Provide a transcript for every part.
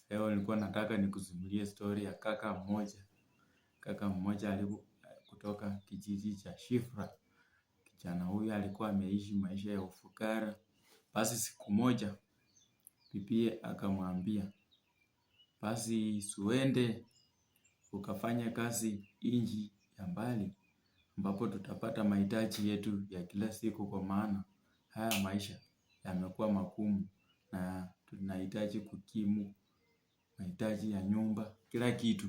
Leo nilikuwa nataka nikusimulie story ya kaka mmoja. Kaka mmoja alikuwa kutoka kijiji cha Shifra. Kijana huyu alikuwa ameishi maisha ya ufukara. Basi siku moja bibiye akamwambia, basi uende ukafanya kazi nchi ya mbali, ambapo tutapata mahitaji yetu ya kila siku, kwa maana haya maisha yamekuwa magumu na tunahitaji kukimu mahitaji ya nyumba, kila kitu.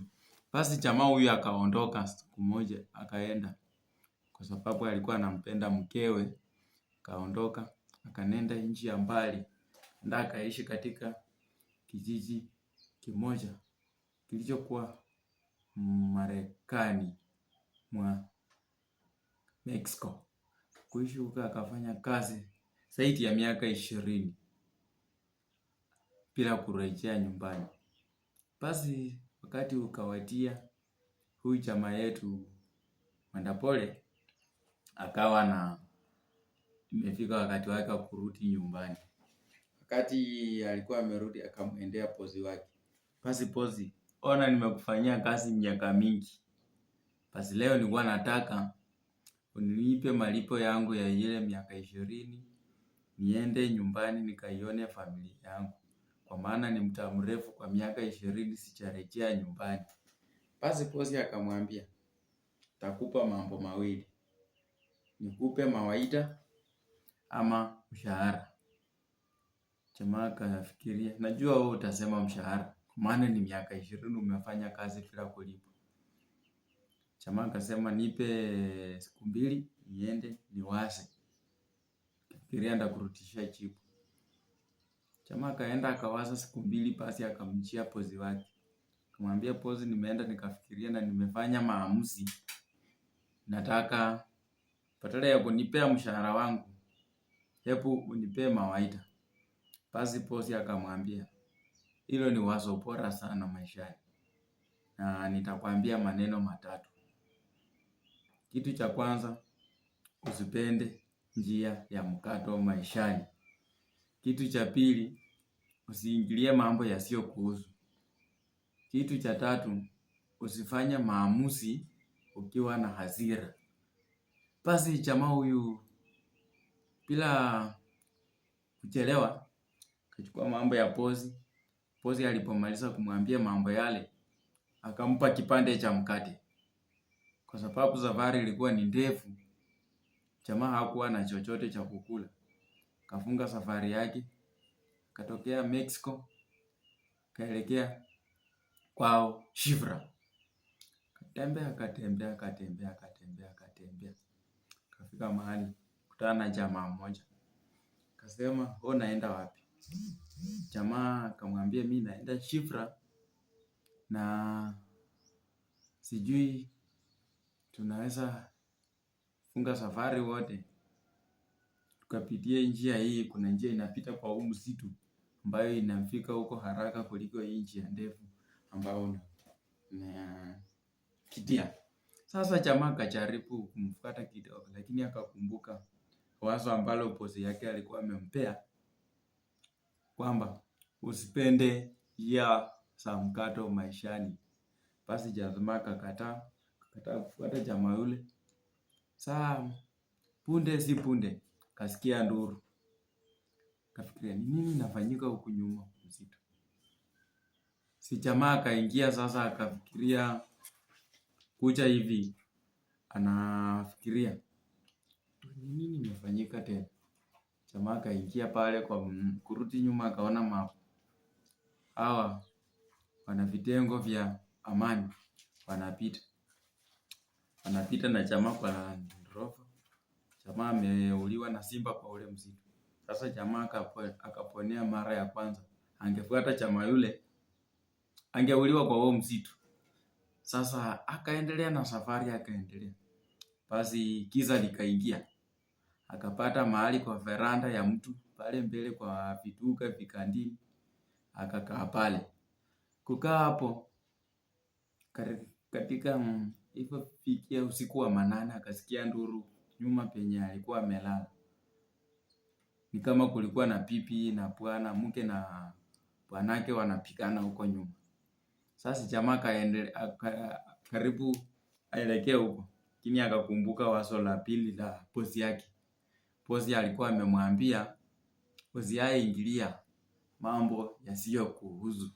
Basi jamaa huyu akaondoka siku moja akaenda, kwa sababu alikuwa anampenda mkewe. Akaondoka akanenda nchi ya mbali, ndio akaishi katika kijiji kimoja kilichokuwa Marekani mwa Mexico. Kuishi huko akafanya kazi zaidi ya miaka 20 bila kurejea nyumbani. Basi wakati ukawadia, huyu jamaa yetu Mwandapole akawa na imefika wakati wake wa kurudi nyumbani. Wakati alikuwa amerudi, akamwendea bosi wake. Basi bosi, ona nimekufanyia kazi miaka mingi. Basi leo nilikuwa nataka unipe malipo yangu ya ile miaka 20, niende nyumbani nikaione familia yangu, kwa maana ni muda mrefu, kwa miaka 20 sijarejea nyumbani. Basi bosi akamwambia, takupa mambo mawili, nikupe mawaidha ama mshahara. Jamaa akafikiria, najua wewe utasema mshahara, kwa maana ni miaka 20 umefanya kazi bila kulipwa. Jamaa akasema, nipe siku 2 niende niwaze, fikiria nitakurudishia jibu. Jamaa akaenda akawaza siku 2, basi akamjia bosi wake. Akamwambia, bosi, nimeenda nikafikiria na nimefanya maamuzi. Nataka badala ya kunipea mshahara wangu, hebu unipe mawaidha. Basi bosi akamwambia, hilo ni wazo bora sana maishani, na nitakwambia maneno matatu. Kitu cha kwanza, usipende njia ya mkato maishani. Kitu cha pili, usiingilie mambo yasiyokuhusu. Kitu cha tatu, usifanye maamuzi ukiwa na hasira. Basi jamaa huyu bila kuchelewa akachukua mambo ya bosi. Bosi alipomaliza kumwambia mambo yale, akampa kipande cha mkate. Kwa sababu safari ilikuwa ni ndefu, jamaa hakuwa na chochote cha kukula. Kafunga safari yake, katokea Mexico, kaelekea kwao Shifra. Katembea. Kafika mahali, kutana na jamaa mmoja. Kasema, wewe unaenda wapi? Jamaa akamwambia, mimi naenda Shifra na sijui tunaweza funga safari wote tukapitie njia hii. Kuna njia inapita kwa huu msitu ambayo inafika huko haraka kuliko hii njia ndefu ambayo kitia. Sasa jamaa akajaribu kumfuata kidogo, lakini akakumbuka wazo ambalo bosi yake alikuwa amempea, kwamba usipende njia za mkato maishani. Basi jamaa akakataa kufuata jamaa yule. Saa punde si punde kasikia nduru. Kafikiria, ni nini inafanyika huku nyuma msitu? Si jamaa akaingia sasa, akafikiria kuja hivi, anafikiria ni nini imefanyika tena. Jamaa akaingia pale, kwa kurudi nyuma akaona hawa wana vitengo vya amani wanapita na jamaa kwa ndorofa. Jamaa ameuliwa na simba kwa ule msitu. Sasa jamaa akaponea mara ya kwanza. Angefuata jamaa yule, angeuliwa kwa huo msitu. Sasa akaendelea na safari, akaendelea. Basi giza likaingia. Akapata mahali kwa veranda ya mtu pale mbele kwa vituka vikandini. Akakaa pale. Kukaa hapo katika hivyo fikia usiku wa manane, akasikia nduru nyuma penye alikuwa amelala. Ni kama kulikuwa na pipi na bwana, mke na bwanake wanapigana huko nyuma. Sasa jamaa karibu aelekee huko, lakini akakumbuka wazo la pili la bosi yake. Bosi alikuwa amemwambia usiingilia mambo yasiyokuhusu.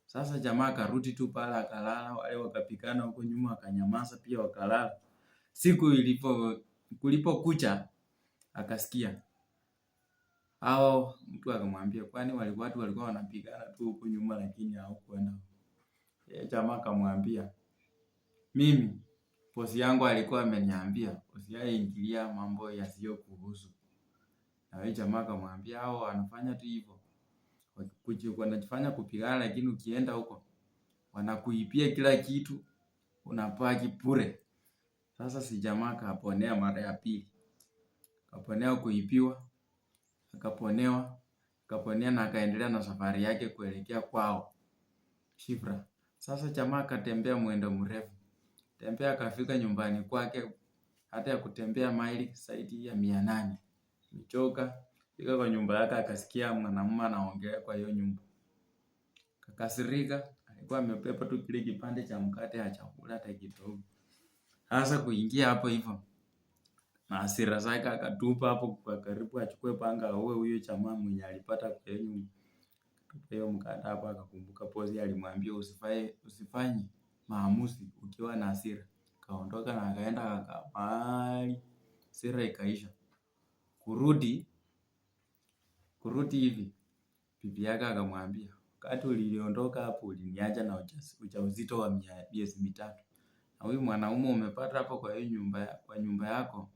Sasa jamaa karudi tu pale akalala, wale wakapigana huko nyuma akanyamaza pia wakalala. Siku kulipokucha akasikia hao, mtu akamwambia kwani watu walikuwa wanapigana tu huko nyuma lakini hawakwenda. Jamaa akamwambia mimi bosi yangu alikuwa ameniambia usiingilia mambo yasiyokuhusu. Na wewe jamaa akamwambia hao wanafanya tu hivyo. Wanajifanya kupigana lakini ukienda huko wanakuibia kila kitu, unabaki bure. Sasa si jamaa kaponea mara ya pili. Kaponea kuibiwa, akaponea na akaendelea na safari yake kuelekea kwao Shifra. Sasa jamaa akatembea mwendo mrefu. Tembea akafika nyumbani kwake, hata ya kutembea maili zaidi ya 800. Amechoka. Fika kwa nyumba yake akasikia mwanamume anaongea kwa hiyo nyumba. Kakasirika, alikuwa amebeba tu kile kipande cha mkate ya chakula hata kidogo. Sasa kuingia hapo hivyo, na hasira zake akatupa hapo kwa karibu achukue panga aue huyo jamaa mwenye alipata kwa hiyo nyumba. Hiyo mkate hapo akakumbuka bosi alimwambia usifanye maamuzi ukiwa na hasira. Kaondoka na akaenda mahali, hasira ikaisha. Kurudi hivi, bibi yake akamwambia, wakati uliondoka hapo uliniacha na ujauzito wa miezi 3. Na huyu mwanaume umepata hapo kwa hiyo nyumba yako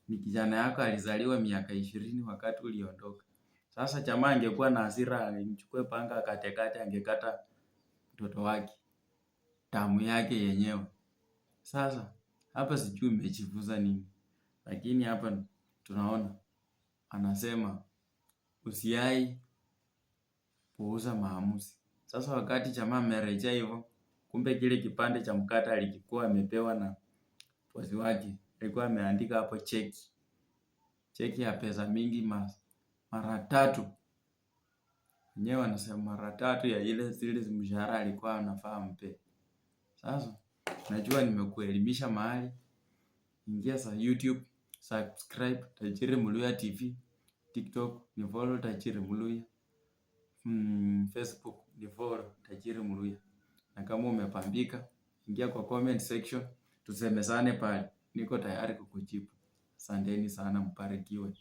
ni kijana yako alizaliwa miaka 20 wakati uliondoka. Sasa jamaa angekuwa na hasira angechukua panga akatekate angekata mtoto wake, damu yake yenyewe. Sasa hapa sijui umejifunza nini, lakini hapa tunaona anasema puuza maamuzi. Sasa wakati jamaa amerejea hivyo, kumbe kile kipande cha mkate alikuwa amepewa na bosi wake, alikuwa ameandika hapo cheki ya pesa mingi mara 3. Wenyewe wanasema mara 3 ya zile mshahara alikuwa anafaa mpe. Sasa najua nimekuelimisha mahali. Ingia sa YouTube, subscribe Tajiri Muluya TV, TikTok ni follow Tajiri Muluya, Facebook ni follow Tajiri Muluya. Na kama umepambika, ingia kwa comment section tusemezane pale. Niko tayari kukujibu. Asanteni sana, mbarikiwe.